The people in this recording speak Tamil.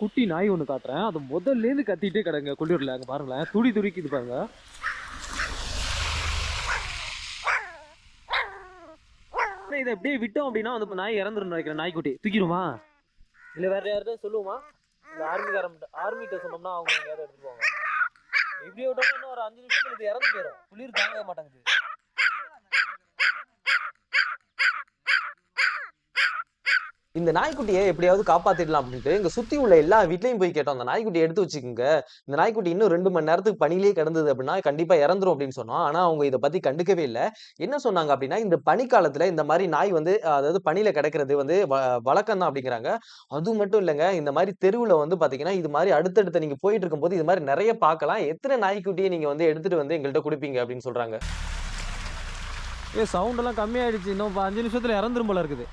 குட்டி நாய் ஒன்று காட்டுறேன். அது முதல்லேருந்து கத்திட்டே கிடங்க கொள்ளியூரில். அங்கே பாருங்களேன், துடி துடிக்குது பாருங்க. இதை அப்படியே விட்டோம் அப்படின்னா வந்து நாய் இறந்துரும் நினைக்கிறேன். நாய்க்குட்டி தூக்கிடுமா இல்லை வேற யார்கிட்ட சொல்லுவோமா? இந்த ஆர்மிகிட்ட சொன்னோம்னா அவங்க எங்கேயாவது எடுத்துட்டு போவாங்க. இப்படியே விட்டோம்னா இன்னும் ஒரு 5 நிமிஷத்துல இது இறந்து போயிடும். குளிர் தாங்க மாட்டாங்குது. இந்த நாய்க்குட்டியை எப்படியாவது காப்பாத்திடலாம் அப்படின்ட்டு இங்க சுத்தி உள்ள எல்லா வீட்லயும் போய் கேட்டோம். அந்த நாய்க்குட்டி எடுத்து வச்சுக்கோங்க, இந்த நாய்க்குட்டி இன்னும் 2 மணி நேரத்துக்கு பனியிலேயே கிடந்தது அப்படின்னா கண்டிப்பா இறந்துரும் அப்படின்னு சொன்னோம். ஆனா அவங்க இதை பத்தி கண்டுக்கவே இல்லை. என்ன சொன்னாங்க அப்படின்னா, இந்த பனிக்காலத்துல இந்த மாதிரி நாய் வந்து அதாவது பனியில கிடக்கிறது வந்து வழக்கம் தான் அப்படிங்கிறாங்க. அது மட்டும் இல்லைங்க, இந்த மாதிரி தெருவுல வந்து பாத்தீங்கன்னா இது மாதிரி அடுத்தடுத்து நீங்க போயிட்டு இருக்கும்போது இது மாதிரி நிறைய பார்க்கலாம். எத்தனை நாய்க்குட்டியை நீங்க வந்து எடுத்துட்டு வந்து எங்கள்கிட்ட கொடுப்பீங்க அப்படின்னு சொல்றாங்க. சவுண்ட் எல்லாம் கம்மியாயிடுச்சு. இன்னும் 5 நிமிஷத்துல இறந்துரும் போல இருக்குது.